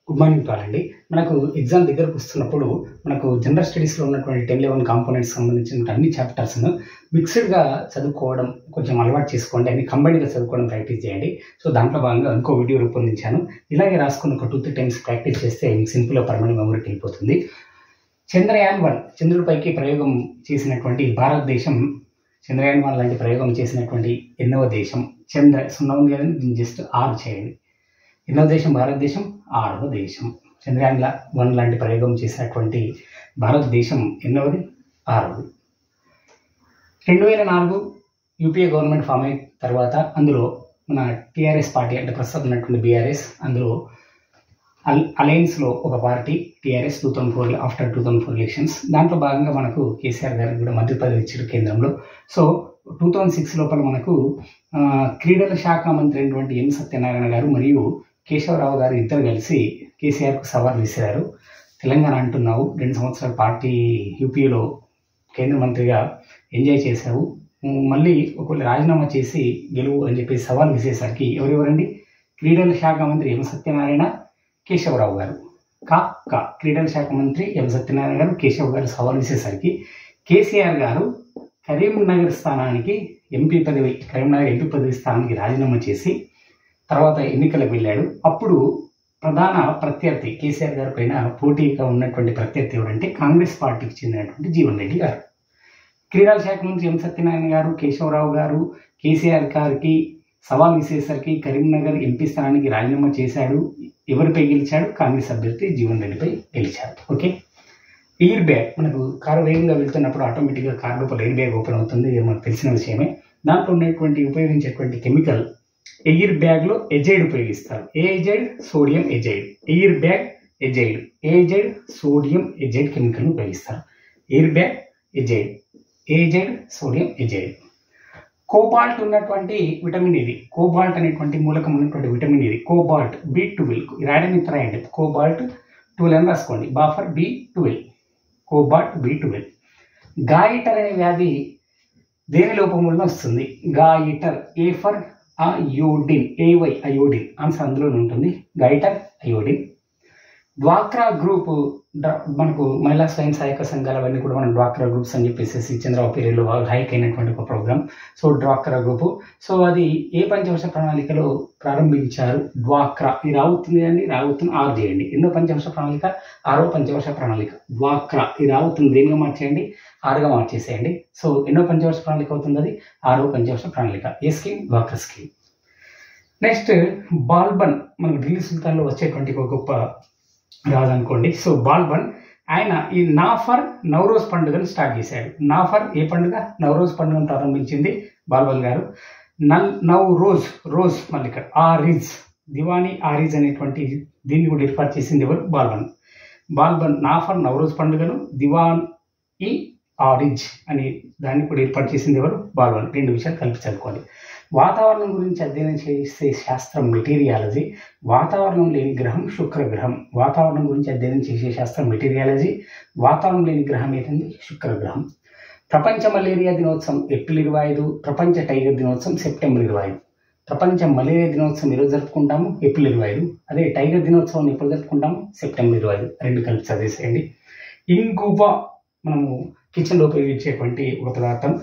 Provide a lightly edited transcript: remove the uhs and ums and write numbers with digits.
Good morning to all అండి. మనకు exam దగ్గరకు వస్తున్నప్పుడు మనకు జనరల్ స్టడీస్లో ఉన్నటువంటి 10-11 కాంపోనెంట్స్ సంబంధించిన అన్ని చాప్టర్స్ను మిక్స్డ్గా చదువుకోవడం కొంచెం అలవాటు చేసుకోండి. అన్ని కంబైన్డ్గా చదువుకోవడం ప్రాక్టీస్ చేయండి. సో దాంట్లో భాగంగా ఇంకో వీడియో రూపొందించాను. ఇలాగే రాసుకుని ఒక 2-3 టైమ్స్ ప్రాక్టీస్ చేస్తే సింపుల్గా పర్మనెంట్ మెమరీకి వెళ్ళిపోతుంది. చంద్రయాన్-1 చంద్రుడిపైకి ప్రయోగం చేసినటువంటి భారతదేశం చంద్రయాన్-1 లాంటి ప్రయోగం చేసినటువంటి ఎన్నవ దేశం? చంద్ర 0 ఉంది కదండి, దీన్ని జస్ట్ 6 చేయండి. ఎన్నవ దేశం? భారతదేశం 6వ దేశం. చంద్రయాన్-1 లాంటి ప్రయోగం చేసినటువంటి భారతదేశం ఎన్నవది? 6వది. 2004 యూపీఏ గవర్నమెంట్ ఫామ్ అయిన తర్వాత అందులో మన టీఆర్ఎస్ పార్టీ, అంటే ప్రస్తుతం ఉన్నటువంటి బీఆర్ఎస్, అందులో అలయన్స్లో ఒక పార్టీ టీఆర్ఎస్ 2004 ఆఫ్టర్ 2004 ఎలక్షన్స్. దాంట్లో భాగంగా మనకు కేసీఆర్ గారికి కూడా మంత్రి పదవి ఇచ్చారు కేంద్రంలో. సో 2006 లోపల మనకు క్రీడల శాఖ మంత్రి అయినటువంటి ఎం సత్యనారాయణ గారు మరియు కేశవరావు గారు ఇద్దరు కలిసి కేసీఆర్కు సవాల్ విసిరారు. తెలంగాణ అంటున్నావు, 2 సంవత్సరాల పార్టీ యూపీలో కేంద్ర మంత్రిగా ఎంజాయ్ చేశావు, మళ్ళీ ఒకవేళ రాజీనామా చేసి గెలువు అని చెప్పి సవాల్ విసేసరికి ఎవరెవరండి? క్రీడల శాఖ మంత్రి ఎం సత్యనారాయణ, కేశవరావు గారు. క్రీడల శాఖ మంత్రి ఎం సత్యనారాయణ గారు, కేశవ్ గారు సవాల్ విసేసరికి కేసీఆర్ గారు కరీంనగర్ స్థానానికి కరీంనగర్ ఎంపీ పదవి స్థానానికి రాజీనామా చేసి తర్వాత ఎన్నికలకు వెళ్ళాడు. అప్పుడు ప్రధాన ప్రత్యర్థి కేసీఆర్ గారి పైన పోటీగా ఉన్నటువంటి ప్రత్యర్థి ఎవరంటే కాంగ్రెస్ పార్టీకి చెందినటువంటి జీవన్ రెడ్డి గారు. క్రీడల శాఖ మంత్రి ఎం సత్యనారాయణ గారు, కేశవరావు గారు కేసీఆర్ గారికి సవాల్ విసేసరికి కరీంనగర్ ఎంపీ స్థానానికి రాజీనామా చేశాడు. ఎవరిపై గెలిచాడు? కాంగ్రెస్ అభ్యర్థి జీవన్ రెడ్డిపై గెలిచాడు. ఓకే. ఎయిర్ బ్యాగ్, మనకు కారు వేగంగా వెళ్తున్నప్పుడు ఆటోమేటిక్గా కారు లోపల ఎయిర్ బ్యాగ్ ఓపెన్ అవుతుంది, ఇది మనకు తెలిసిన విషయమే. దాంట్లో ఉపయోగించేటువంటి కెమికల్ ఎయిర్ బ్యాగ్లో ఎజైడ్ ఉపయోగిస్తారు. ఏ azide? Sodium azide. Air bag azide. ఏ ఎజైడ్? సోడియం ఎజైడ్ కెమికల్ని ఉపయోగిస్తారు. Air bag azide. ఏ ఎజైడ్? Sodium azide. కోబాల్ట్ ఉన్నటువంటి విటమిన్ ఇది. కోబాల్ట్ అనేటువంటి మూలకం ఉన్నటువంటి విటమిన్ ఇది. Cobalt B12. రాయడానికి రాయండి. కోబాల్ట్ 12 అని రాసుకోండి. Buffer B12. Cobalt B12. Goitre అనే వ్యాధి దేని లోపం వలన వస్తుంది? Goitre. A for iodine. AY iodine. Answer అందులోనే ఉంటుంది. Goitre iodine. డ్వాక్రా గ్రూప్, మనకు మహిళా స్వయం సహాయక సంఘాలు అవన్నీ కూడా మనం డ్వాక్రా గ్రూప్స్ అని చెప్పేసి చంద్రబాబు పీరియడ్లో హైక్ అయినటువంటి ఒక ప్రోగ్రామ్. సో డ్వాక్రా గ్రూప్, సో అది ఏ పంచవర్ష ప్రణాళికలో ప్రారంభించారు? డ్వాక్రా. ఇది రావుతుంది అండి, రావుతుంది 6 చేయండి. ఎన్నో పంచవర్ష ప్రణాళిక? 6వ పంచవర్ష ప్రణాళిక. డ్వాక్రా. ఇది రావుతుంది, దేనిగా మార్చేయండి? 6గా మార్చేసేయండి. సో ఎన్నో పంచవర్ష ప్రణాళిక అవుతుంది? అది 6వ పంచవర్ష ప్రణాళిక. ఏ స్కీమ్? డ్వాక్రా స్కీమ్. నెక్స్ట్ బాల్బన్, మనకు ఢిల్లీ సుల్తాన్లో వచ్చేటువంటి ఒక గొప్ప రాజు అనుకోండి. సో బాల్బన్ ఆయన ఈ నాఫర్ నవరోజ్ పండుగను స్టార్ట్ చేశాడు. నాఫర్ ఏ పండుగ? నవరోజ్ పండుగను ప్రారంభించింది బాల్బన్ గారు. రోజ్ మళ్ళీ ఇక్కడ ఆరిజ్, దివానీ ఆరిజ్ అనేటువంటి దీన్ని కూడా ఏర్పాటు చేసింది ఎవరు? బాల్బన్ నాఫర్ నవరోజ్ పండుగను, దివానీ ఆరిజ్ అని దాన్ని కూడా ఏర్పాటు చేసింది ఎవరు? బాల్బన్. 2 విషయాలు కలిపి చదువుకోవాలి. వాతావరణం గురించి అధ్యయనం చేసే శాస్త్రం మెటీరియాలజీ. వాతావరణం లేని గ్రహం శుక్రగ్రహం. వాతావరణం గురించి అధ్యయనం చేసే శాస్త్రం మెటీరియాలజీ. వాతావరణం లేని గ్రహం ఏంటండి? శుక్రగ్రహం. ప్రపంచ మలేరియా దినోత్సవం ఏప్రిల్ 25. ప్రపంచ టైగర్ దినోత్సవం సెప్టెంబర్ 25. ప్రపంచ మలేరియా దినోత్సవం ఈరోజు జరుపుకుంటాము, ఏప్రిల్ 25. అదే టైగర్ దినోత్సవం ఎప్పుడు జరుపుకుంటాము? సెప్టెంబర్ 25. 2 కలిపి చదివేసేయండి. ఇంగువ, మనము కిచెన్లో ఉపయోగించేటువంటి ఒక పదార్థం.